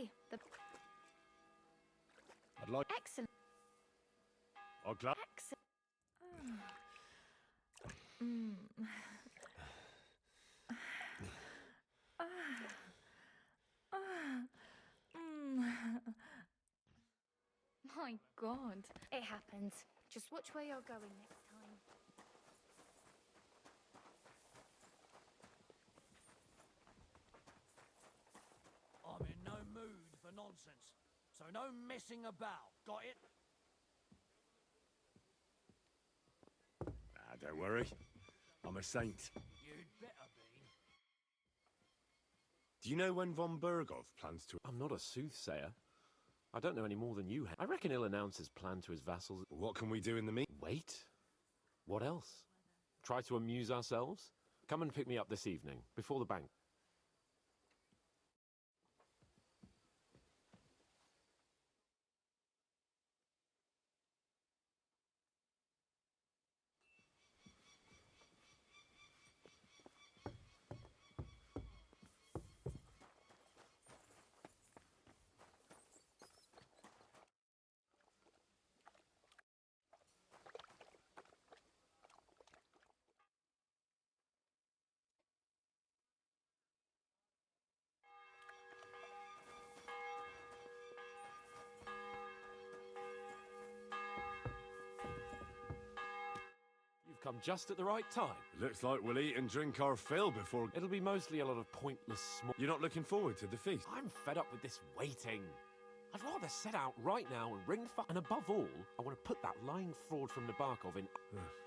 say, the... I'd like... Excellent. I'll glad... Excellent. My God. It happens. Just watch where you're going next time. I'm in no mood for nonsense, so no messing about. Got it? Ah, don't worry. I'm a saint. You'd better be. Do you know when von Bergov plans to... I'm not a soothsayer. I don't know any more than you have. I reckon he'll announce his plan to his vassals. What can we do in the meantime? Wait? What else? Try to amuse ourselves? Come and pick me up this evening, before the bank. You've come just at the right time. Looks like we'll eat and drink our fill before... It'll be mostly a lot of pointless small... You're not looking forward to the feast? I'm fed up with this waiting. I'd rather set out right now and ring and above all, I want to put that lying fraud from Nabokov in...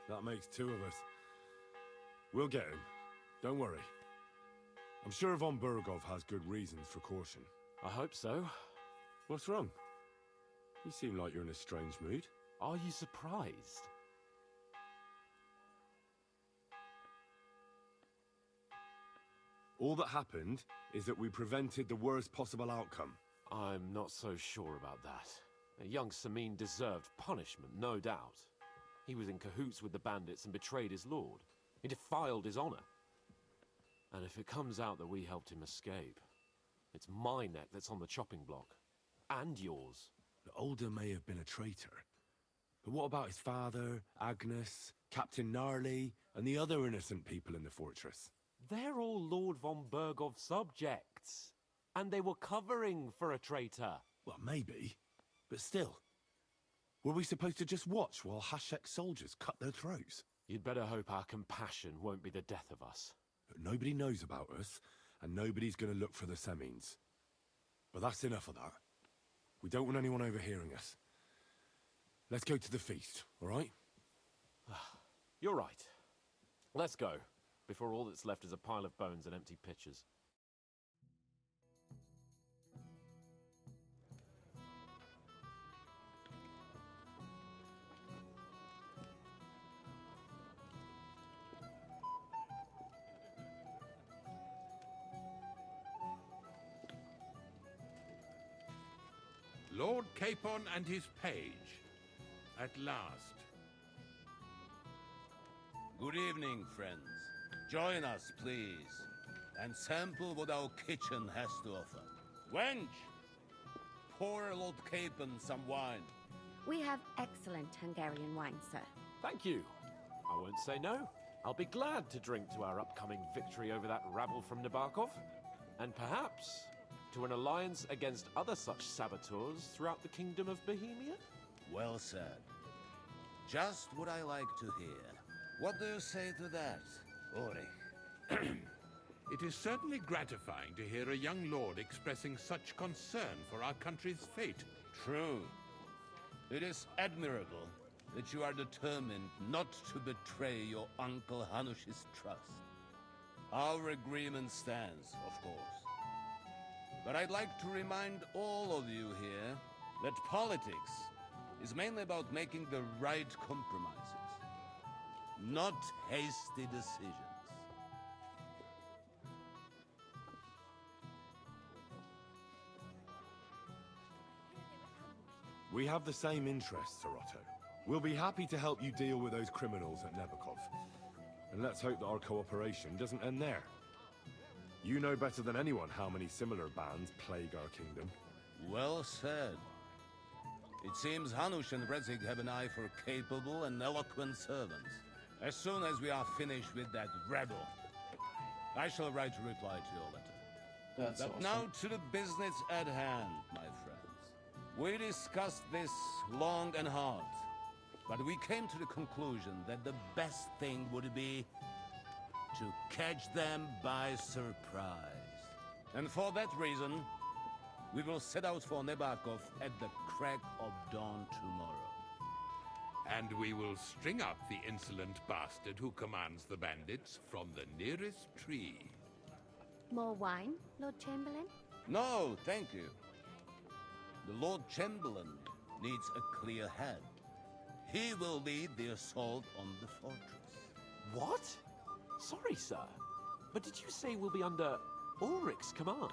That makes two of us. We'll get him. Don't worry. I'm sure von Bergov has good reasons for caution. I hope so. What's wrong? You seem like you're in a strange mood. Are you surprised? All that happened is that we prevented the worst possible outcome. I'm not so sure about that. Young Samin deserved punishment, no doubt. He was in cahoots with the bandits and betrayed his lord. He defiled his honor. And if it comes out that we helped him escape, it's my neck that's on the chopping block. And yours. The Older may have been a traitor. But what about his father, Agnes, Captain Gnarly, and the other innocent people in the fortress? They're all Lord von Bergov's subjects. And they were covering for a traitor. Well, maybe. But still. Were we supposed to just watch while Hashek's soldiers cut their throats? You'd better hope our compassion won't be the death of us. But nobody knows about us, and nobody's gonna look for the Semines. But that's enough of that. We don't want anyone overhearing us. Let's go to the feast, all right? You're right. Let's go, before all that's left is a pile of bones and empty pitchers. Lord Capon and his page. At last. Good evening, friends. Join us, please, and sample what our kitchen has to offer. Wench! Pour Lord Capon some wine. We have excellent Hungarian wine, sir. Thank you. I won't say no. I'll be glad to drink to our upcoming victory over that rabble from Nabokov. And perhaps to an alliance against other such saboteurs throughout the kingdom of Bohemia? Well said. Just what I like to hear. What do you say to that, Ori? It is certainly gratifying to hear a young lord expressing such concern for our country's fate. True. It is admirable that you are determined not to betray your Uncle Hanush's trust. Our agreement stands, of course. But I'd like to remind all of you here that politics is mainly about making the right compromises, not hasty decisions. We have the same interests, Saroto. We'll be happy to help you deal with those criminals at Nabokov. And let's hope that our cooperation doesn't end there. You know better than anyone how many similar bands plague our kingdom. Well said. It seems Hanush and Rezig have an eye for capable and eloquent servants. As soon as we are finished with that rebel, I shall write a reply to your letter. That's But awesome. now to the business at hand, my friends. We discussed this long and hard, but we came to the conclusion that the best thing would be to catch them by surprise. And for that reason, we will set out for Nebakov at the crack of dawn tomorrow. And we will string up the insolent bastard who commands the bandits from the nearest tree. More wine, Lord Chamberlain? No, thank you. The Lord Chamberlain needs a clear head. He will lead the assault on the fortress. What? Sorry, sir. But did you say we'll be under Ulrich's command?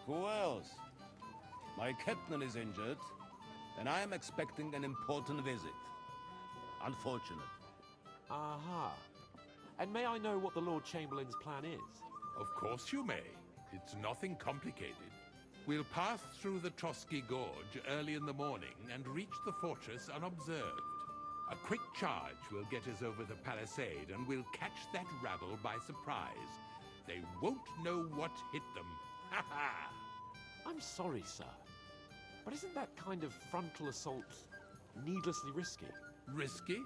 Who else? My captain is injured, and I am expecting an important visit. Unfortunate. Aha. And may I know what the Lord Chamberlain's plan is? Of course you may. It's nothing complicated. We'll pass through the Trotsky Gorge early in the morning and reach the fortress unobserved. A quick charge will get us over the palisade, and we'll catch that rabble by surprise. They won't know what hit them. Ha ha! I'm sorry, sir. But isn't that kind of frontal assault needlessly risky? Risky?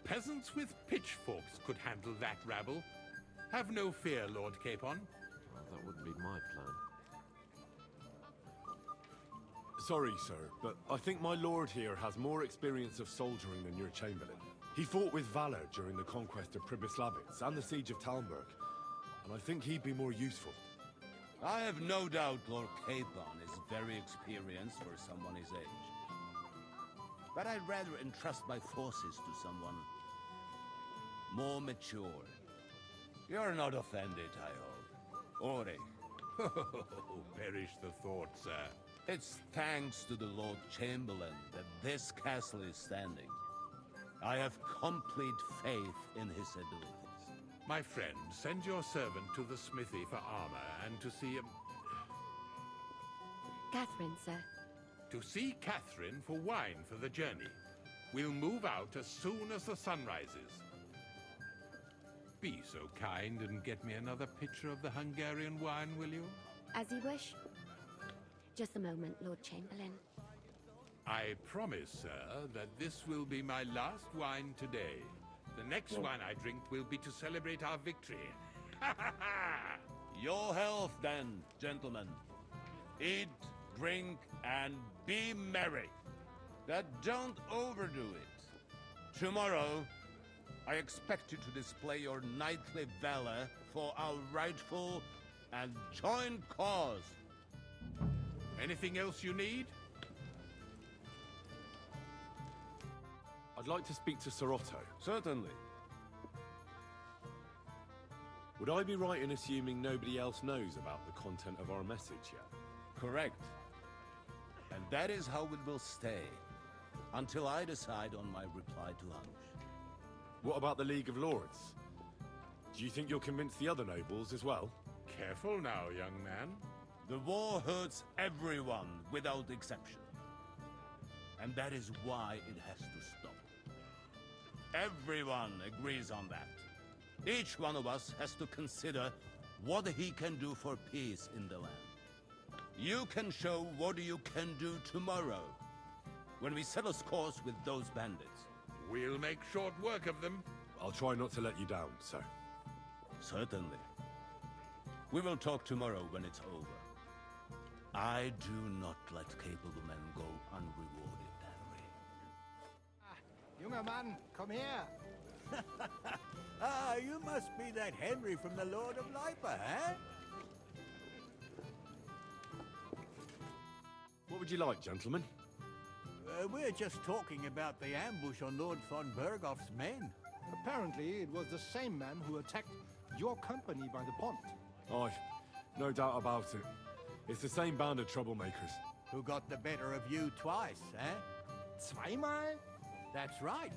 Peasants with pitchforks could handle that rabble. Have no fear, Lord Capon. Well, that wouldn't be my plan. Sorry, sir, but I think my lord here has more experience of soldiering than your chamberlain. He fought with valor during the conquest of Pribyslavitz and the siege of Talmberg, and I think he'd be more useful. I have no doubt Lord Capon is very experienced for someone his age. But I'd rather entrust my forces to someone more mature. You're not offended, I hope. Ori. Perish the thought, sir. It's thanks to the Lord Chamberlain that this castle is standing. I have complete faith in his abilities. My friend, send your servant to the smithy for armor and to see Catherine, sir. Catherine for wine for the journey. We'll move out as soon as the sun rises. Be so kind and get me another pitcher of the Hungarian wine, will you? As you wish. Just a moment, Lord Chamberlain. I promise, sir, that this will be my last wine today. The next wine I drink will be to celebrate our victory. Ha ha ha! Your health, then, gentlemen. Eat, drink, and be merry. But don't overdo it. Tomorrow, I expect you to display your knightly valor for our rightful and joint cause. Anything else you need? I'd like to speak to Sir Otto. Certainly. Would I be right in assuming nobody else knows about the content of our message yet? Correct. And that is how it will stay, until I decide on my reply to Hanush. What about the League of Lords? Do you think you'll convince the other nobles as well? Careful now, young man. The war hurts everyone without exception. And that is why it has to stop. Everyone agrees on that. Each one of us has to consider what he can do for peace in the land. You can show what you can do tomorrow, when we settle scores with those bandits. We'll make short work of them. I'll try not to let you down, sir. Certainly. We will talk tomorrow when it's over. I do not let capable men go unrewarded, Henry. Junger Mann, komm her! Ah, you must be that Henry from the Lord of Lipa, eh? What would you like, gentlemen? We're just talking about the ambush on Lord von Bergoff's men. Apparently, it was the same man who attacked your company by the pond. Aye, no doubt about it. It's the same band of troublemakers. Who got the better of you twice, eh? Zweimal? That's right.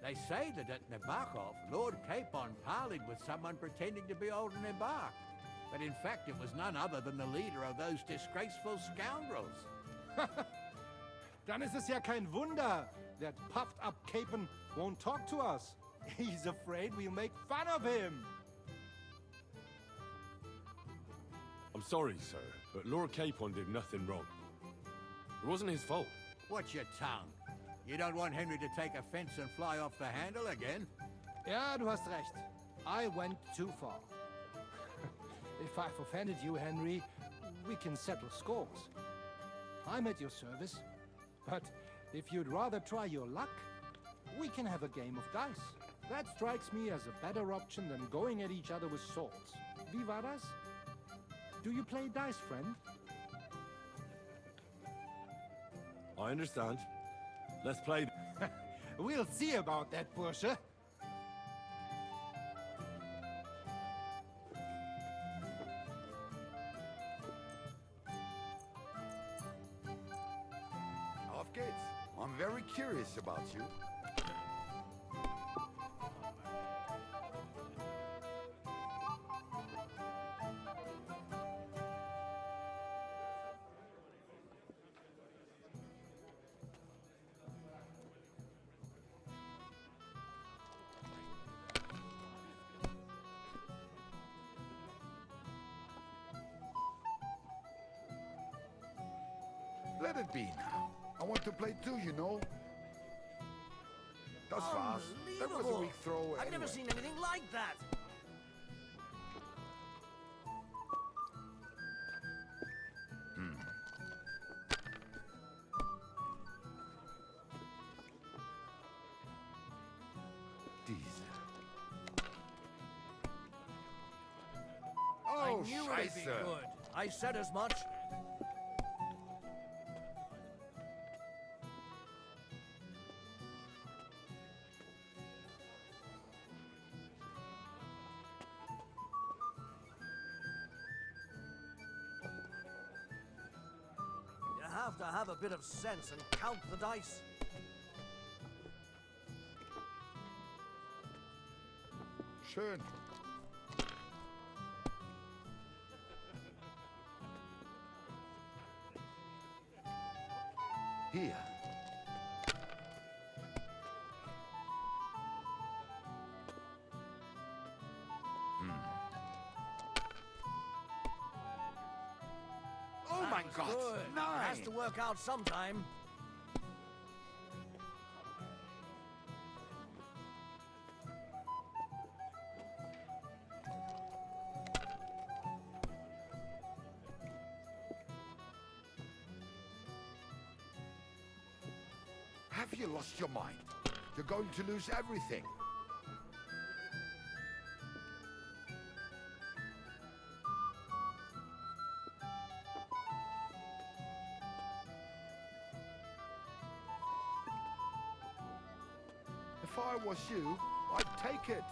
They say that at Nebakov, Lord Capon parleyed with someone pretending to be old Nebak. But in fact, it was none other than the leader of those disgraceful scoundrels. Dann ist es ja kein Wunder. That puffed-up Capon won't talk to us. He's afraid we'll make fun of him. I'm sorry, sir, but Lord Capon did nothing wrong. It wasn't his fault. Watch your tongue. You don't want Henry to take offense and fly off the handle again? Ja, du hast recht. I went too far. If I've offended you, Henry, we can settle scores. I'm at your service. But if you'd rather try your luck, we can have a game of dice. That strikes me as a better option than going at each other with swords. Wie war das? Do you play dice, friend? I understand. Let's play. We'll see about that, Bursche. Auf geht's. I'm very curious about you. Let it be now. I want to play too, you know. Das war's. That was a weak throw I've anyway. never seen anything like that. Diese. I Oh, knew it'd be Scheiße. good. I said as much. You have to have a bit of sense and count the dice. Schön. Hier. Oh mein Gott, Good. nein! Has to work out sometime. Have you lost your mind? You're going to lose everything. If I was you, I'd take it.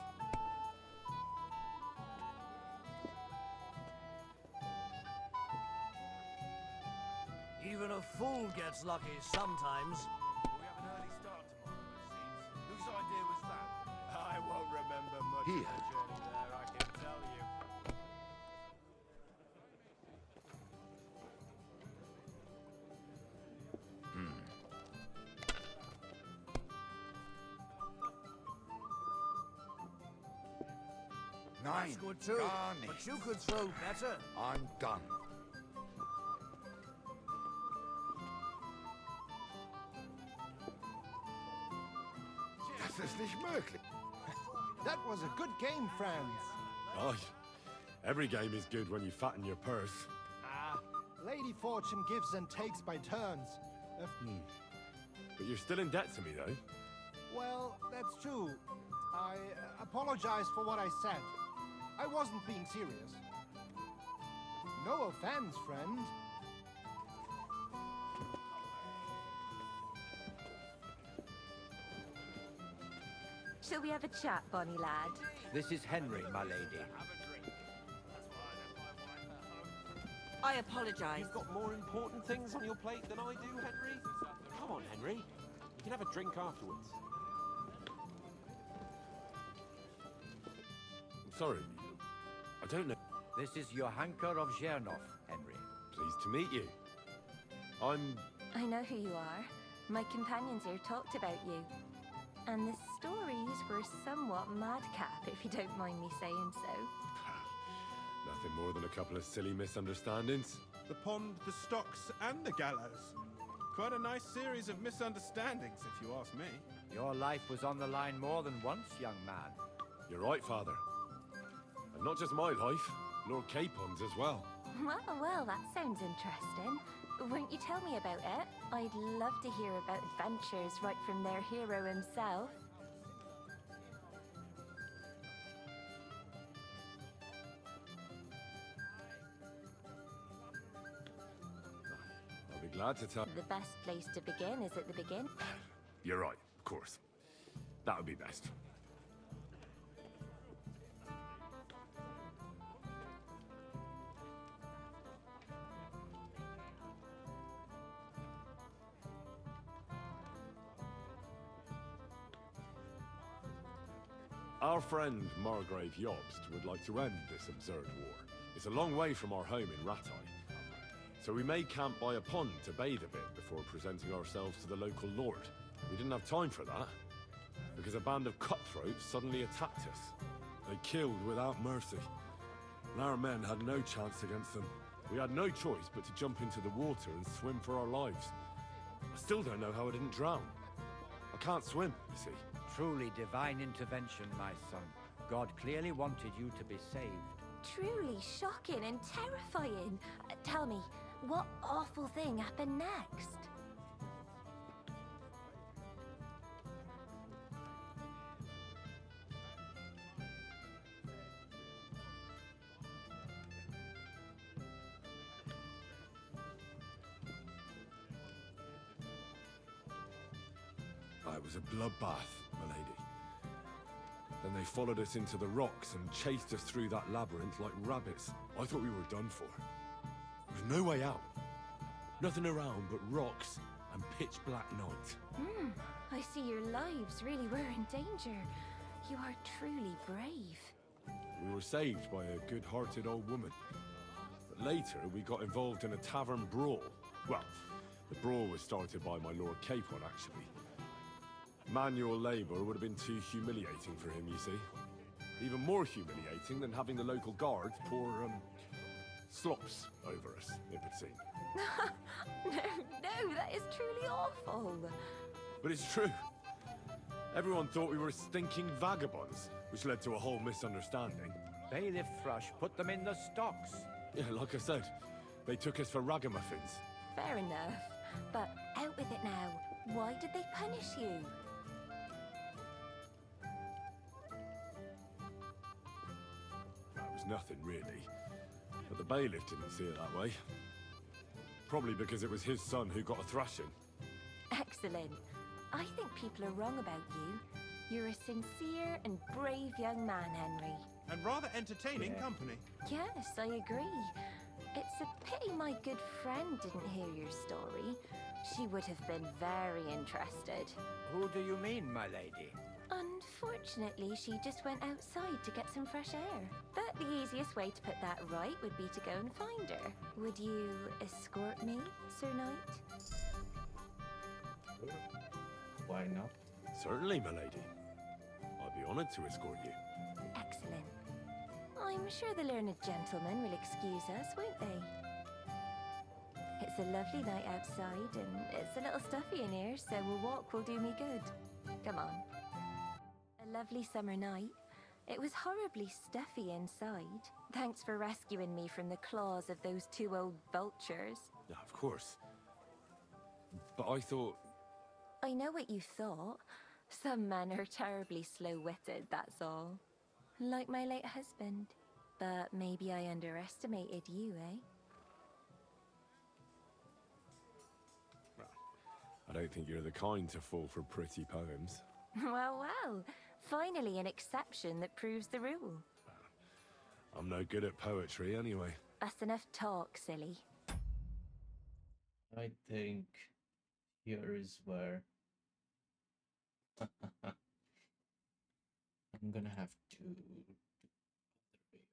Even a fool gets lucky sometimes. We have an early start tomorrow, it seems. Whose idea was that? I won't remember much Here. of the journey there, I can tell you. Nein, That's good too. gar But nichts. you could throw better. I'm done. Das ist nicht möglich. That was a good game, friends. Oh, every game is good when you fatten your purse. Ah, Lady Fortune gives and takes by turns. But you're still in debt to me, though. Well, that's true. I apologize for what I said. I wasn't being serious. No offense, friend. Shall we have a chat, Bonnie lad? This is Henry, my lady. Have a drink. That's why I left my wife at home. I apologize. You've got more important things on your plate than I do, Henry. Come on, Henry. You can have a drink afterwards. I'm sorry. I don't know. This is Johanka of Zhernov, Henry. Pleased to meet you. I'm... I know who you are. My companions here talked about you. And the stories were somewhat madcap, if you don't mind me saying so. Nothing more than a couple of silly misunderstandings. The pond, the stocks, and the gallows. Quite a nice series of misunderstandings, if you ask me. Your life was on the line more than once, young man. You're right, Father. And not just my life, Lord Capon's as well. Well, that sounds interesting. Won't you tell me about it? I'd love to hear about adventures right from their hero himself. I'll be glad to tell... The best place to begin is at the beginning. You're right, of course. That would be best. Our friend Margrave Jobst would like to end this absurd war. It's a long way from our home in Ratai. So we made camp by a pond to bathe a bit before presenting ourselves to the local lord. We didn't have time for that, because a band of cutthroats suddenly attacked us. They killed without mercy, and our men had no chance against them. We had no choice but to jump into the water and swim for our lives. I still don't know how I didn't drown. I can't swim, you see. Truly divine intervention, my son. God clearly wanted you to be saved. Truly shocking and terrifying. Tell me, what awful thing happened next? It was a bloodbath, milady. Then they followed us into the rocks and chased us through that labyrinth like rabbits. I thought we were done for. There was no way out. Nothing around but rocks and pitch black night. I see your lives really were in danger. You are truly brave. We were saved by a good-hearted old woman. But later, we got involved in a tavern brawl. Well, the brawl was started by my Lord Capon, actually. Manual labor would have been too humiliating for him, you see. Even more humiliating than having the local guards pour, slops over us, it would seem. No, that is truly awful. But it's true. Everyone thought we were stinking vagabonds, which led to a whole misunderstanding. Bailiff Thrush put them in the stocks. Yeah, like I said, they took us for ragamuffins. Fair enough. But out with it now. Why did they punish you? That was nothing, really. But the bailiff didn't see it that way. Probably because it was his son who got a thrashing. Excellent. I think people are wrong about you. You're a sincere and brave young man, Henry. And rather entertaining company. Yes, I agree. It's a pity my good friend didn't hear your story. She would have been very interested. Who do you mean, my lady? Unfortunately, she just went outside to get some fresh air. But the easiest way to put that right would be to go and find her. Would you escort me, Sir Knight? Why not? Certainly, my lady. I'd be honored to escort you. Excellent. I'm sure the learned gentlemen will excuse us, won't they? It's a lovely night outside, and it's a little stuffy in here, so a walk will do me good. Come on. A lovely summer night. It was horribly stuffy inside. Thanks for rescuing me from the claws of those two old vultures. Yeah, of course. But I thought... I know what you thought. Some men are terribly slow-witted, that's all. Like my late husband. But maybe I underestimated you, eh? I don't think you're the kind to fall for pretty poems. Well, finally an exception that proves the rule. I'm no good at poetry anyway. That's enough talk, silly. I think here is where I'm gonna have to do the other way of recording.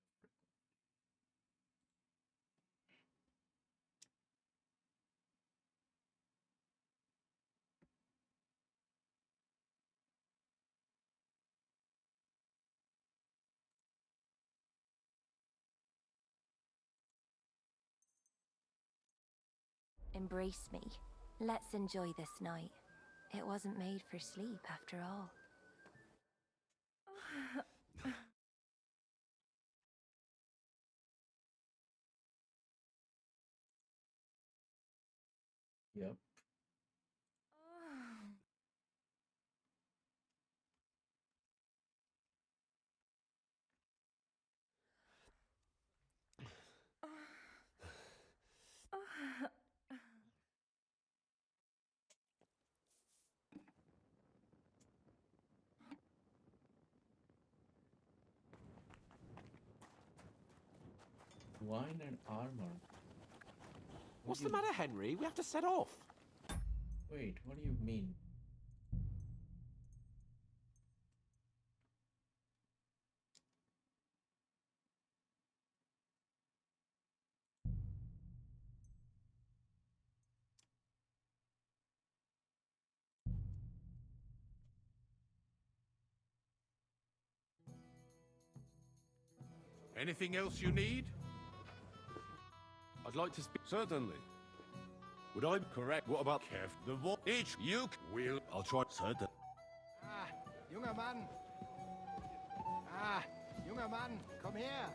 Embrace me. Let's enjoy this night. It wasn't made for sleep, after all. Yep. Wine and armor. What's the matter, Henry? We have to set off. Wait, what do you mean? Anything else you need? I'd like to speak. Certainly. Would I correct? What about Kev, the each you will. I'll try. Certain. Ah, junger Mann. Ah, junger Mann, komm her.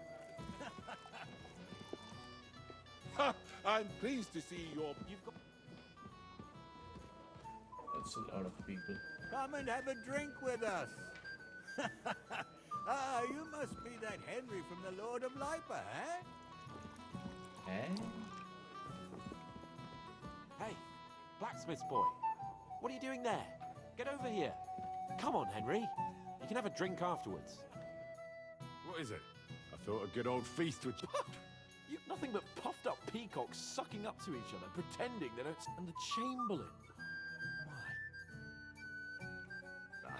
Ha! I'm pleased to see you've got. That's a lot of people. Come and have a drink with us. Ah, you must be that Henry from the Lord of Lipa, eh? Eh? Hey, blacksmith's boy. What are you doing there? Get over here. Come on, Henry. You can have a drink afterwards. What is it? I thought a good old feast would. You nothing but puffed up peacocks sucking up to each other, pretending they don't. And the Chamberlain.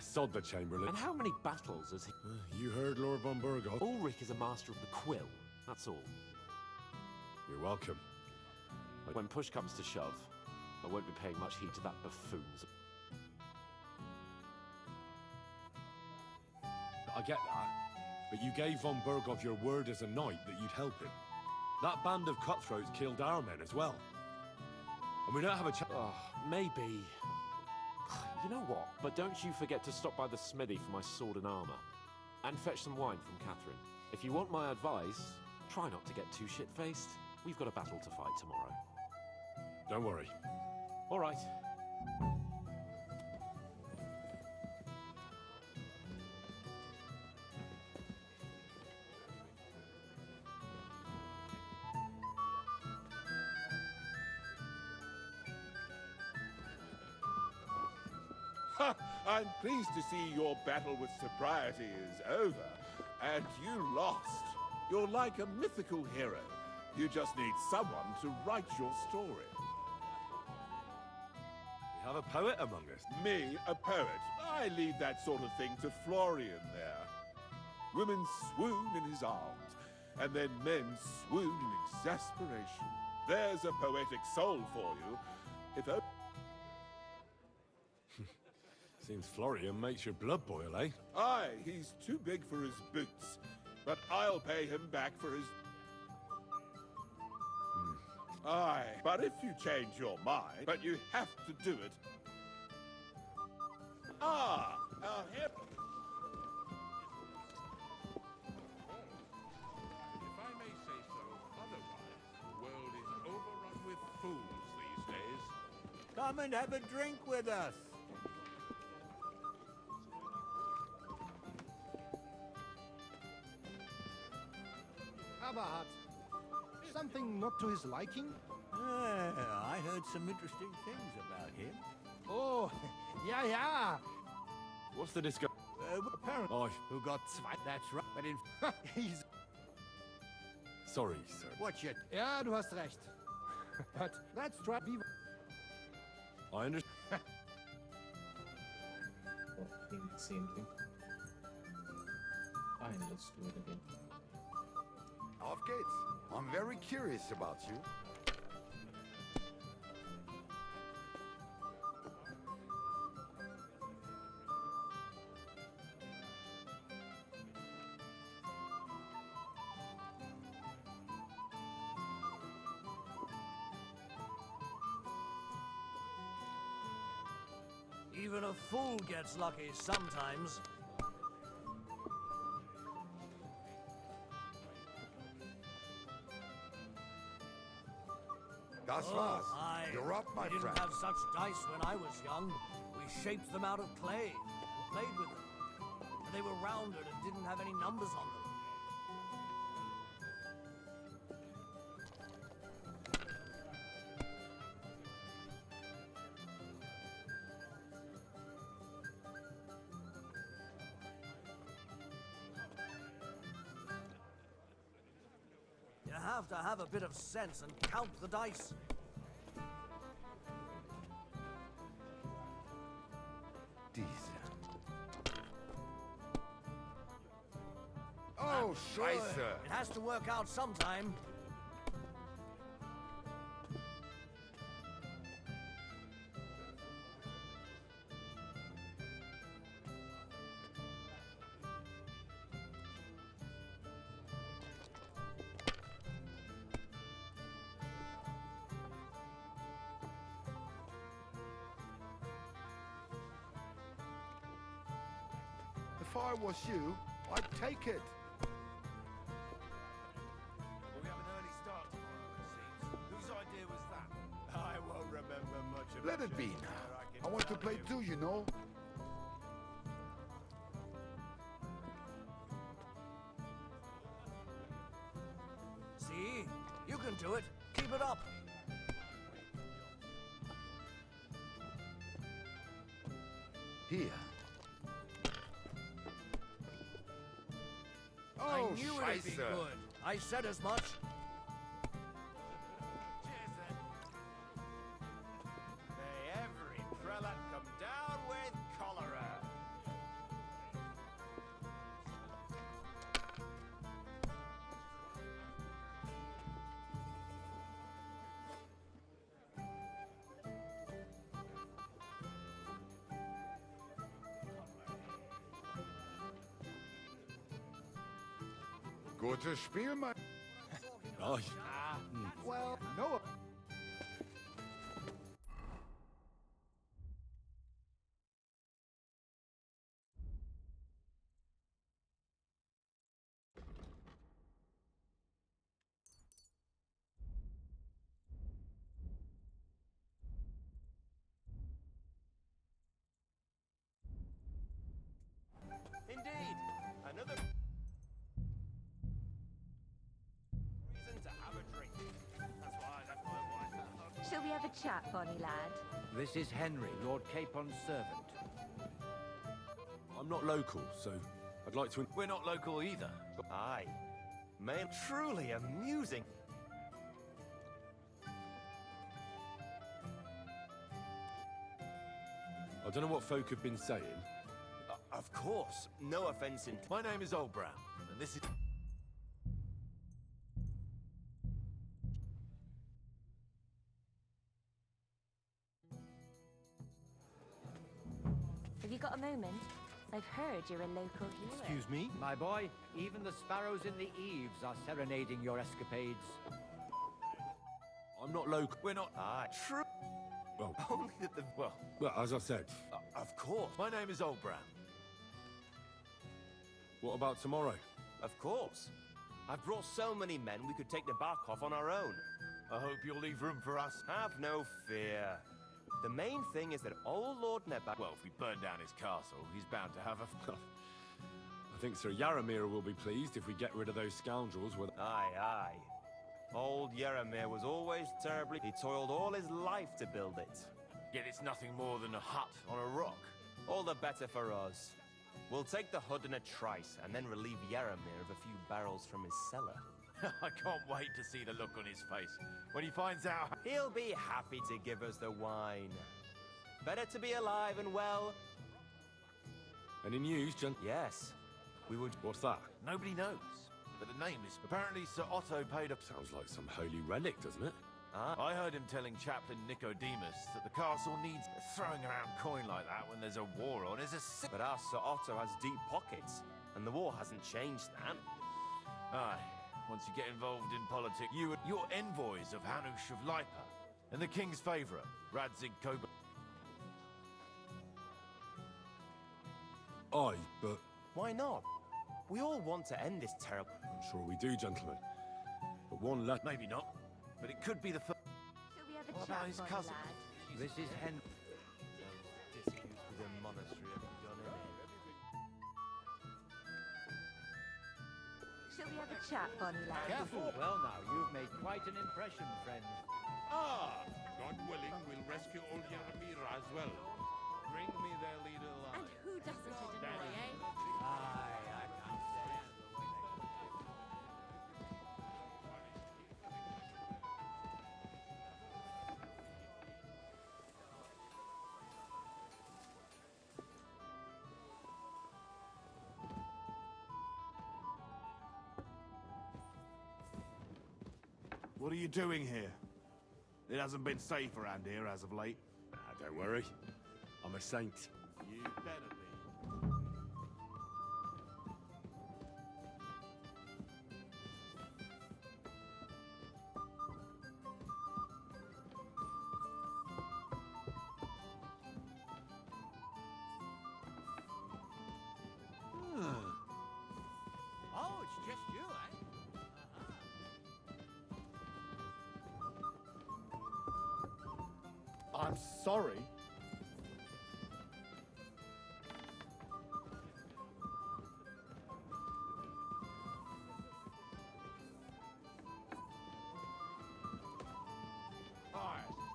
Sod the Chamberlain. And how many battles has he... You heard Lord von Burgos. Ulrich is a master of the quill. That's all. You're welcome. When push comes to shove, I won't be paying much heed to that buffoon's. I get that. But you gave von Burgov your word as a knight that you'd help him. That band of cutthroats killed our men as well. And we don't have a chance. Oh, maybe. You know what? But don't you forget to stop by the smithy for my sword and armor. And fetch some wine from Catherine. If you want my advice, try not to get too shit-faced. We've got a battle to fight tomorrow. Don't worry. All right. Ha! I'm pleased to see your battle with sobriety is over, and you lost. You're like a mythical hero. You just need someone to write your story. We have a poet among us. Me, a poet. I leave that sort of thing to Florian there. Women swoon in his arms, and then men swoon in exasperation. There's a poetic soul for you. If only... Seems Florian makes your blood boil, eh? Aye, he's too big for his boots, but I'll pay him back for his... Aye, but if you change your mind, but you have to do it. Ah, our hip. If I may say so, otherwise, the world is overrun with fools these days. Come and have a drink with us. Aberhard. Something not to his liking? I heard some interesting things about him. Oh, yeah, yeah. What's the discussion? Apparently, Oh, who got zwei? That's right. But in He's... sorry, sir. watch it. Ja, du hast recht. But let's try... I understand. Oh, I think it's the same thing. Fine, let's do it again. Auf geht's. I'm very curious about you. Even a fool gets lucky sometimes. Das war's. Aye. You're up, my we friend. didn't have such dice when I was young. We shaped them out of clay and played with them. And they were rounded and didn't have any numbers on them. You have to have a bit of sense and count the dice. Oh, Scheiße! It has to work out sometime. If I was you, I'd take it. We have an early start tomorrow, it seems. Whose idea was that? I won't remember much of Let it be now. I want to play too, you know. See? You can do it. Keep it up. Here. I Oh, knew it'd be Scheiße! good. I said as much. Cheers, then. May every prelate come down with cholera. Gutes Spiel, mein... Aye. Well, no... Indeed. Another reason to have a drink. That's why I left my wife at home. Shall we have a chat, bonny lad? This is Henry, Lord Capon's servant. I'm not local, so I'd like to... We're not local either. Aye. Man, truly amusing. I don't know what folk have been saying. Of course. No offense in... My name is Old Brown, and this is... Have you got a moment? I've heard you're a local hero. Excuse me? My boy, even the sparrows in the eaves are serenading your escapades. I'm not local. We're not... Aye. True. Well, Only that the... Well, as I said, of course. My name is Old Brown. what about tomorrow? Of course. I've brought so many men we could take the bark off on our own. I hope you'll leave room for us. Have no fear. The main thing is that old Lord Nebba... Well, if we burn down his castle, he's bound to have a... I think Sir Yaramir will be pleased if we get rid of those scoundrels with... Aye, aye. Old Yaramir was always terribly... He toiled all his life to build it. Yet it's nothing more than a hut on a rock. All the better for us. We'll take the hood in a trice, and then relieve Yaramir of a few barrels from his cellar. I can't wait to see the look on his face when he finds out. He'll be happy to give us the wine. Better to be alive and well. Any news, gent? Yes. We would... What's that? Nobody knows. But the name is... Apparently Sir Otto paid a... Sounds like some holy relic, doesn't it? I heard him telling Chaplain Nicodemus that the castle needs throwing around coin like that when there's a war on is a sin. But our Sir Otto has deep pockets, and the war hasn't changed that. Aye. Once you get involved in politics, you're envoys of Hanush of Lipa, and the king's favourite, Radzig Koba. Aye, but Why not? We all want to end this terrible... sure we do, gentlemen. But one let... Maybe not, but it could be the first... Shall we have a What chat, about his bonny cousin? lad? This is Henry. Those disputes with the monastery have begun Shall we have a chat, bonny lad? Careful. Well, now, you've made quite an impression, friend. Ah, God willing, we'll rescue old Yaramir as well. Bring me their leader alive. And who doesn't it annoy, eh? Aye, I can't stand the way What are you doing here? It hasn't been safe around here as of late. Don't worry. I'm a saint. You better be. Oh, it's just you, eh? I'm sorry.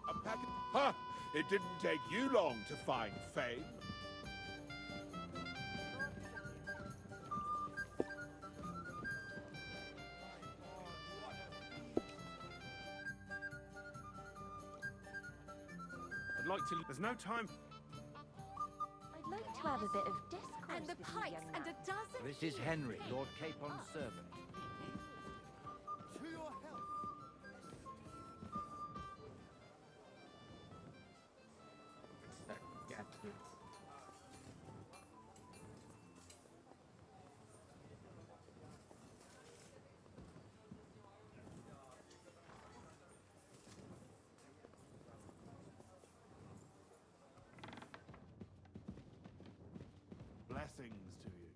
A packet. Ha! It didn't take you long to find fame. I'd like to... There's no time... I'd like to have a bit of discourse And the with you, pipes young and man. a dozen... This is Henry, Lord Capon's servant. To your health. Exactly. Blessings to you.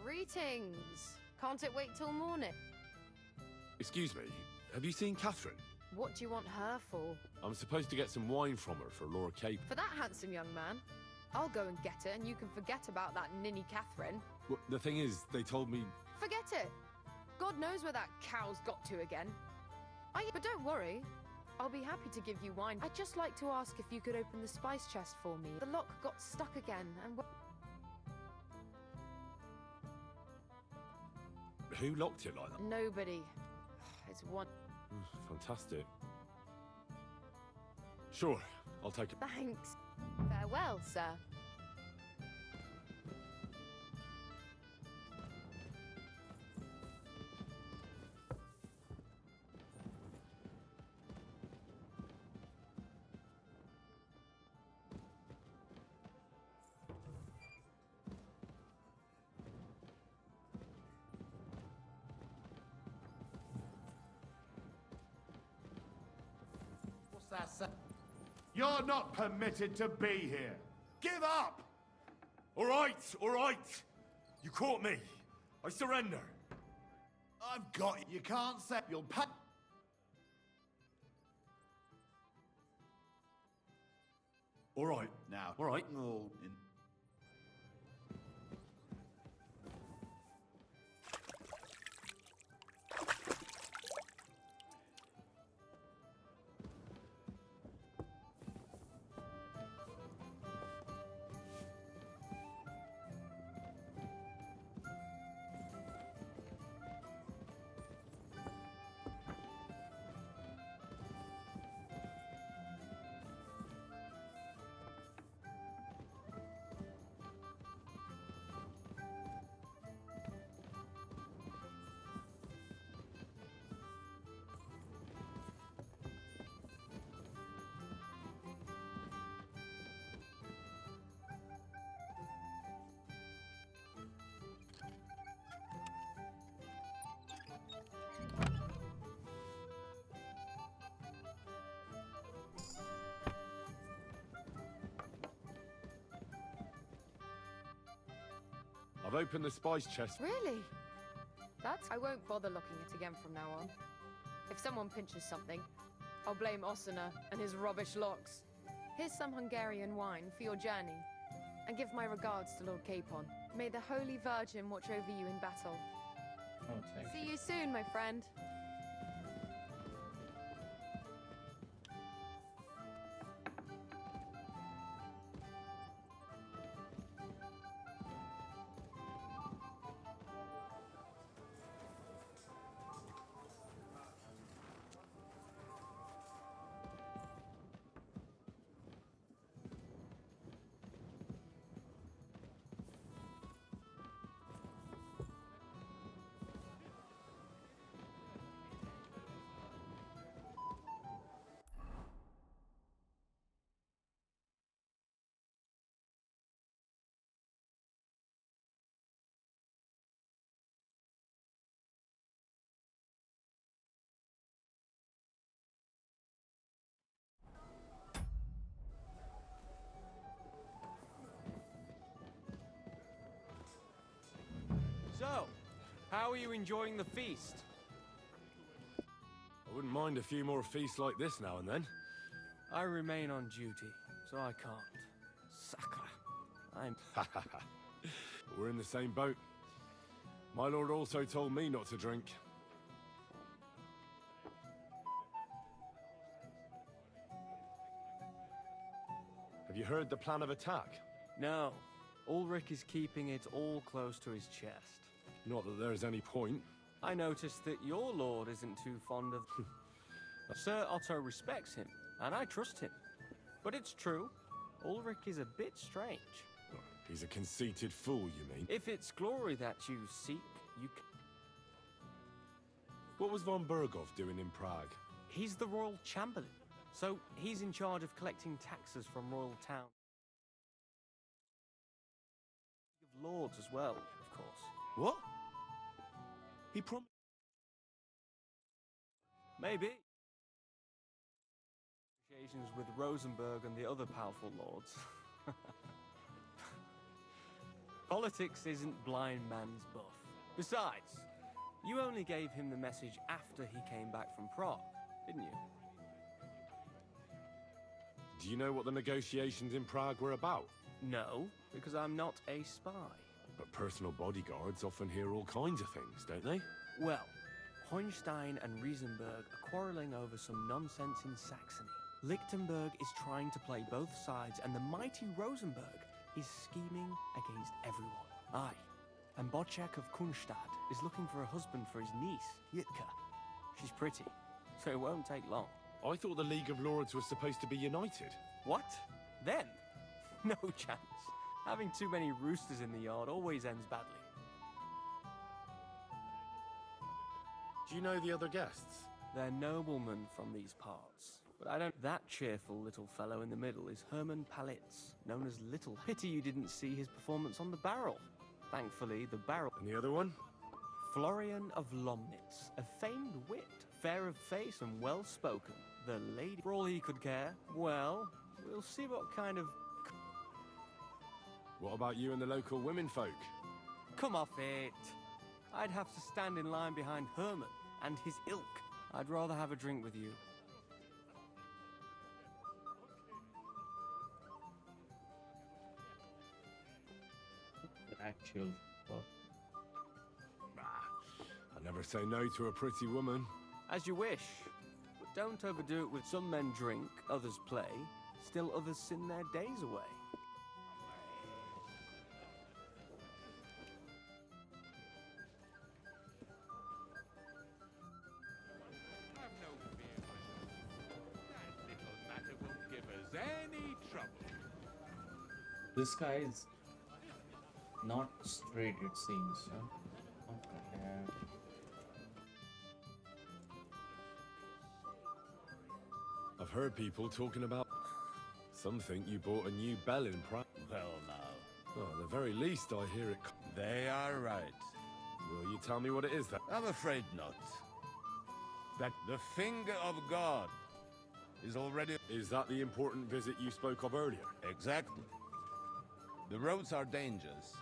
Greetings. Can't it wait till morning? Excuse me, have you seen Catherine? What do you want her for? I'm supposed to get some wine from her for Laura Cape. For that handsome young man? I'll go and get it, and you can forget about that ninny Catherine. Well, the thing is, they told me... Forget it. God knows where that cow's got to again. But don't worry. I'll be happy to give you wine. I'd just like to ask if you could open the spice chest for me. The lock got stuck again, and... Who locked it like that? Nobody. It's one... Fantastic. Sure, I'll take it. Thanks. Farewell, sir. What's that, sir? You're not permitted to be here. Give up! All right, all right. You caught me. I surrender. I've got you. You can't say you'll pay. All right. Now, All right. Oh, I've opened the spice chest. Really? I won't bother looking it again from now on. If someone pinches something, I'll blame Osuna and his rubbish locks. Here's some Hungarian wine for your journey. And give my regards to Lord Capon. May the Holy Virgin watch over you in battle. Oh, thank See you soon, my friend. So, how are you enjoying the feast? I wouldn't mind a few more feasts like this now and then. I remain on duty, so I can't. Sacre. I'm... We're in the same boat. My lord also told me not to drink. Have you heard the plan of attack? No. Ulrich is keeping it all close to his chest. Not that there's any point. I noticed that your lord isn't too fond of... Sir Otto respects him, and I trust him. But it's true, Ulrich is a bit strange. He's a conceited fool, you mean? If it's glory that you seek, you can... What was von Berghoff doing in Prague? He's the royal chamberlain, so he's in charge of collecting taxes from royal town. Of lords as well, of course. What? He promised... Maybe. Negotiations with Rosenberg and the other powerful lords. Politics isn't blind man's buff. Besides, you only gave him the message after he came back from Prague, didn't you? Do you know what the negotiations in Prague were about? No, because I'm not a spy. But personal bodyguards often hear all kinds of things, don't they? Well, Hohenstein and Riesenberg are quarreling over some nonsense in Saxony. Lichtenberg is trying to play both sides, and the mighty Rosenberg is scheming against everyone. Aye, and Bocek of Kunstadt is looking for a husband for his niece, Yitka. She's pretty, so it won't take long. I thought the League of Lords was supposed to be united. What? Them? No chance. Having too many roosters in the yard always ends badly. Do you know the other guests? They're noblemen from these parts. But I don't... That cheerful little fellow in the middle is Hermann Palitz, known as Little. Pity you didn't see his performance on the barrel. Thankfully, the barrel... And the other one? Florian of Lomnitz, a famed wit, fair of face and well-spoken. The lady... For all he could care, well, we'll see what kind of... What about you and the local women folk? Come off it. I'd have to stand in line behind Herman and his ilk. I'd rather have a drink with you. The actual... Well, I never say no to a pretty woman. As you wish. But don't overdo it with some men drink, others play, still others sin their days away. Have no fear, my lord. That little matter won't give us any trouble. this guy is not straight, it seems. Huh? Okay. I've heard people talking about... Some think you bought a new bell in Prague. Well, now. Oh, at the very least, I hear it... They are right. Will you tell me what it is, then? I'm afraid not. That the finger of God is already... Is that the important visit you spoke of earlier? Exactly. The roads are dangerous,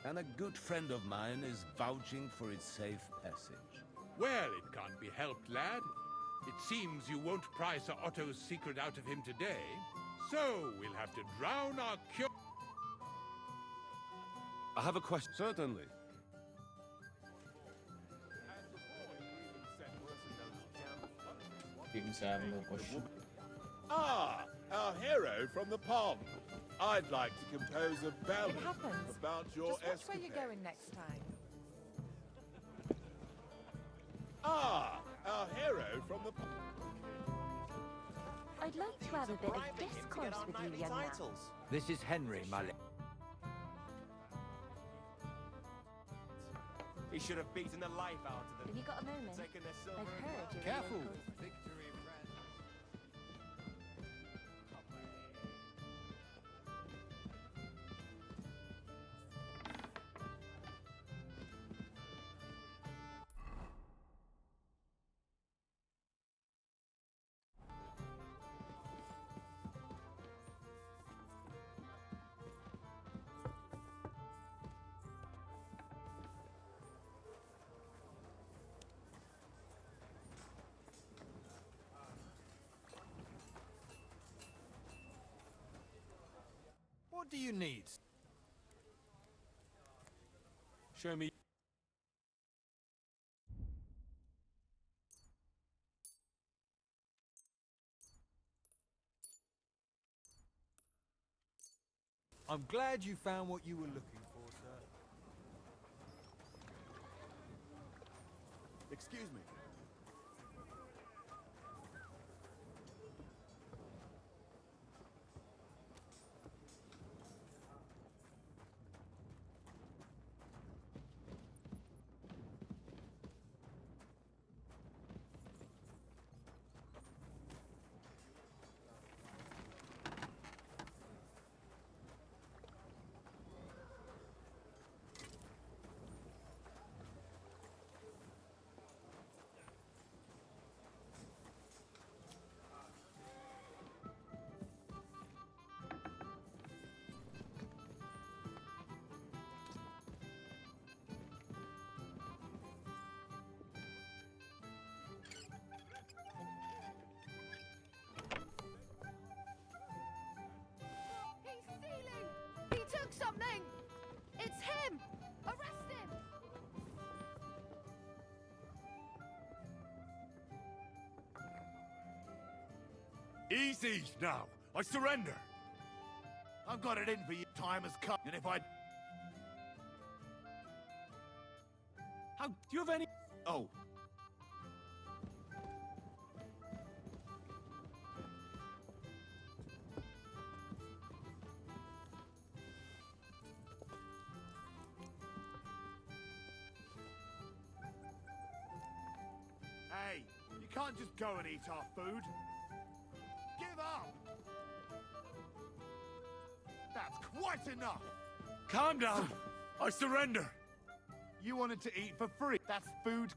and a good friend of mine is vouching for its safe passage. Well, it can't be helped, lad. It seems you won't pry Sir Otto's secret out of him today, so we'll have to drown our I have a question. Certainly. Students have no question. Ah, our hero from the pond. I'd like to compose a ballad It happens. about your Just watch where escapade. you're going next time. Ah, our hero from the pond. I'd like to have a bit of discourse with you, young man. This is Henry, my lady. He should have beaten the life out of them. Have you got a moment? Taken their silver I've and heard gold. you're a Careful. local. Victory, friend. What do you need? Show me. I'm glad you found what you were looking for, sir. Excuse me. He's stealing! He took something! It's him! Arrest him! Easy now. I surrender. I've got it in for you. Time has come. And if I... How do you have any? Oh. Hey, you can't just go and eat our food. Give up! That's quite enough! Calm down. I surrender. You wanted to eat for free. That's food.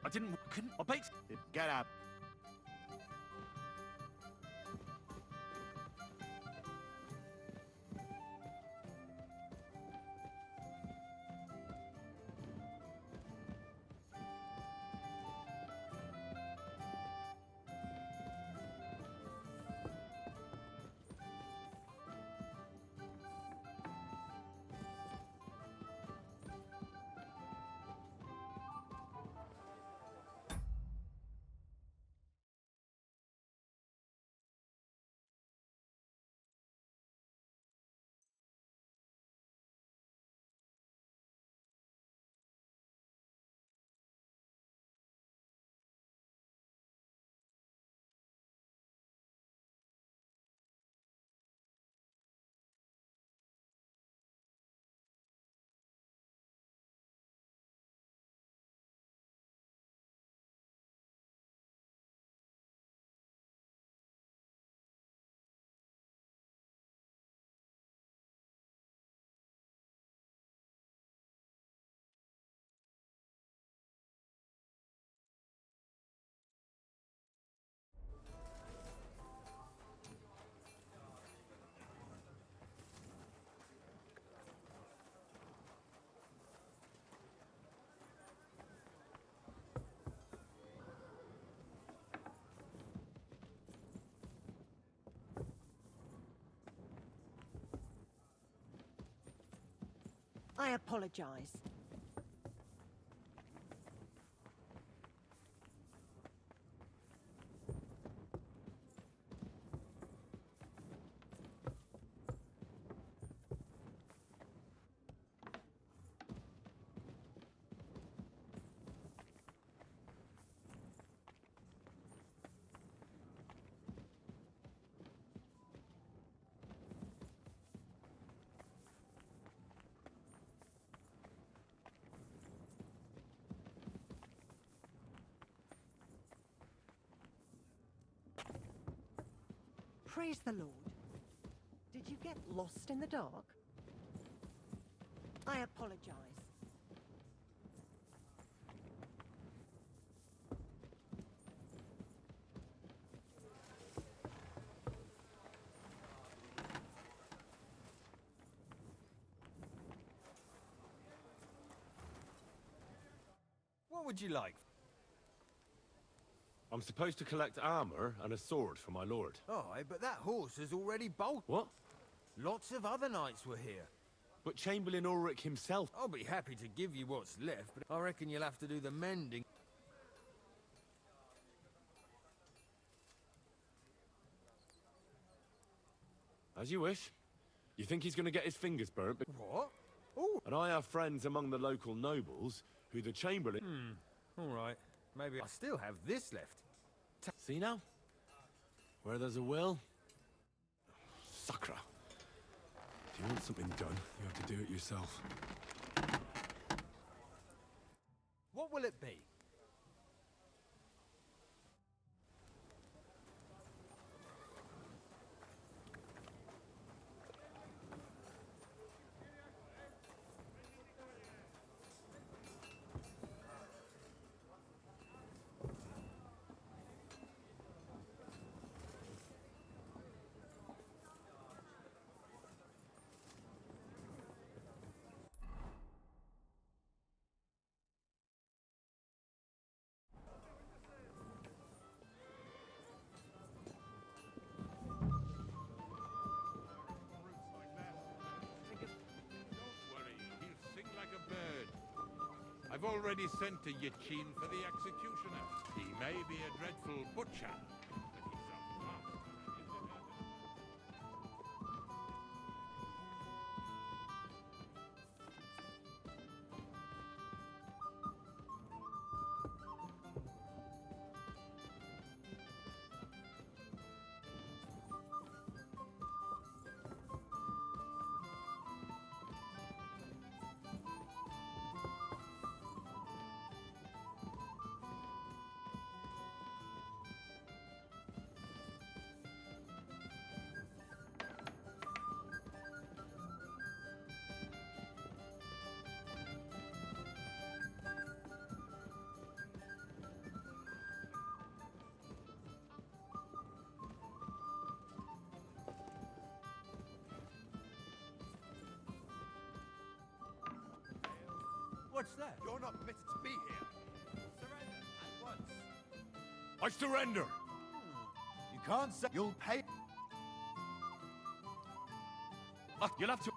I didn't. I'll bake. Get up. I apologize. Praise the Lord. Did you get lost in the dark? I apologize. What would you like? I'm supposed to collect armor and a sword for my lord. Aye, but that horse has already bolted. What? Lots of other knights were here. But Chamberlain Ulrich himself... I'll be happy to give you what's left, but I reckon you'll have to do the mending. As you wish. You think he's going to get his fingers burnt? What? Oh. And I have friends among the local nobles who the Chamberlain... All right. Maybe I still have this left. See now? Where there's a will... Sacra. If you want something done, you have to do it yourself. What will it be? I've already sent to Yachin for the executioner. He may be a dreadful butcher, but he's a master. What's that? You're not permitted to be here. Surrender at once. I surrender! You can't say... You'll pay... You'll have to...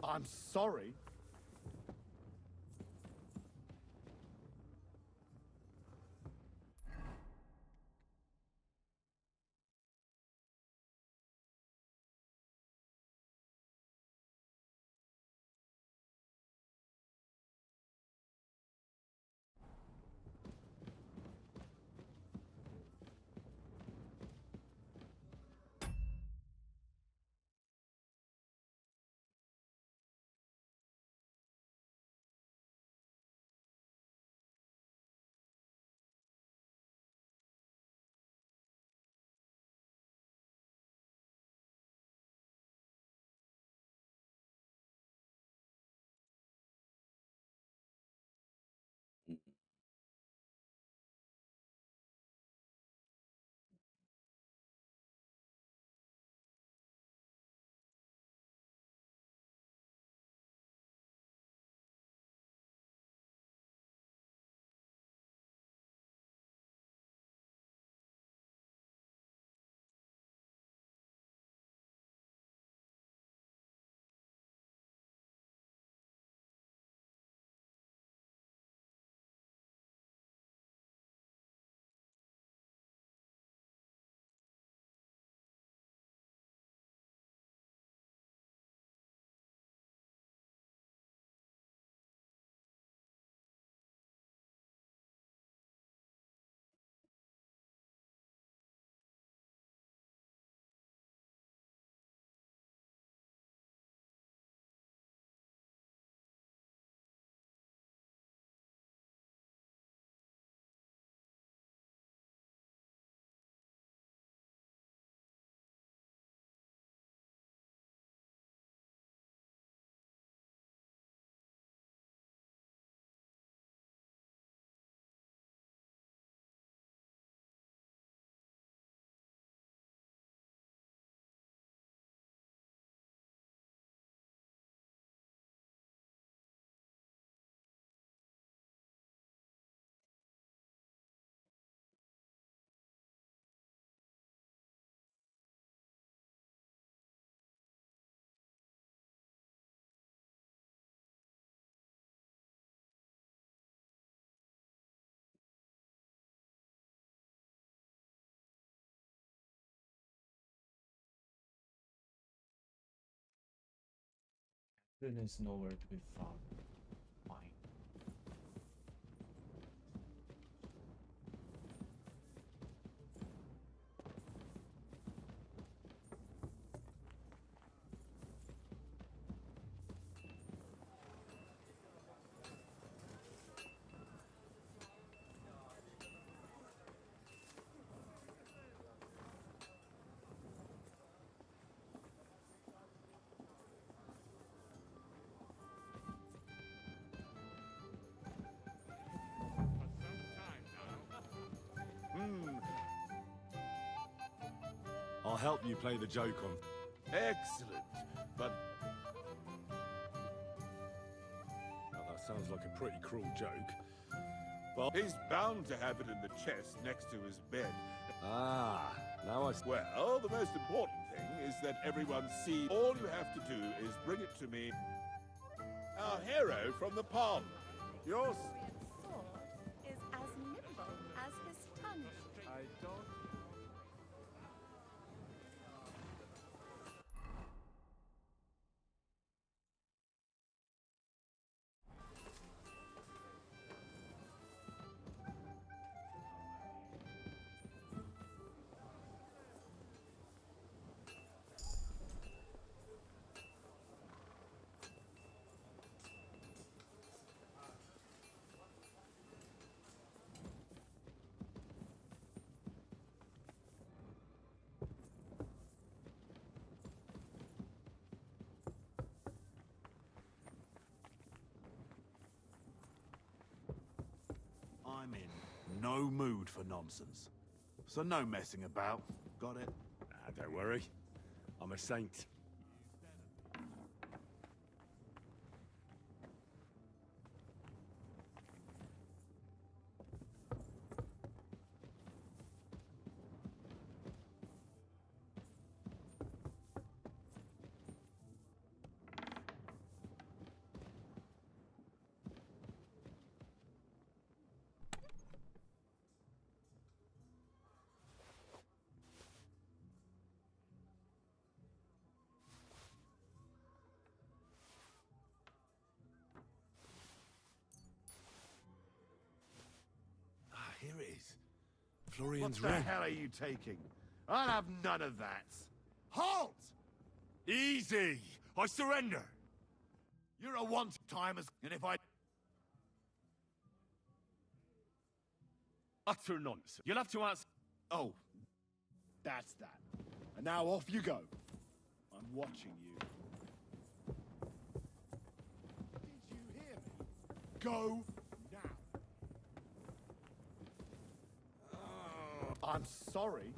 I'm sorry. Catherine is nowhere to be found. Fine. I'll help you play the joke on. Excellent. But Now, that sounds like a pretty cruel joke. Bob, he's bound to have it in the chest next to his bed. Ah, now I... Well, the most important thing is that everyone sees. All you have to do is bring it to me. Our hero from the pond. Yours. Sword is as nimble as his tongue. I don't. I'm in no mood for nonsense. So no messing about. Got it? Nah, don't worry. I'm a saint. is. Florian's What the ring. hell are you taking? I'll have none of that. Halt! Easy! I surrender! You're a one-timer, and if I... Utter nonsense. You'll have to answer. Oh, that's that. And now off you go. I'm watching you. Did you hear me? Go now. I'm sorry.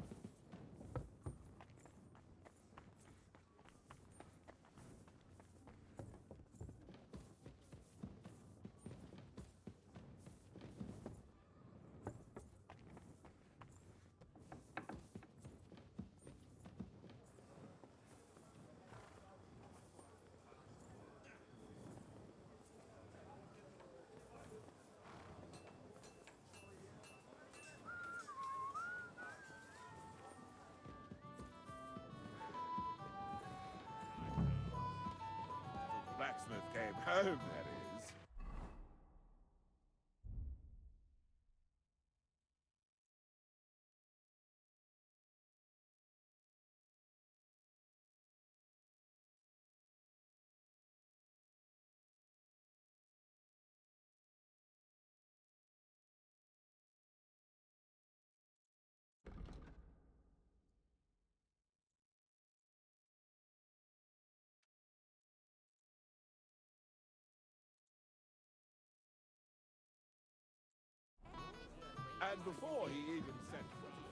Blacksmith came home, that is. And before he even set foot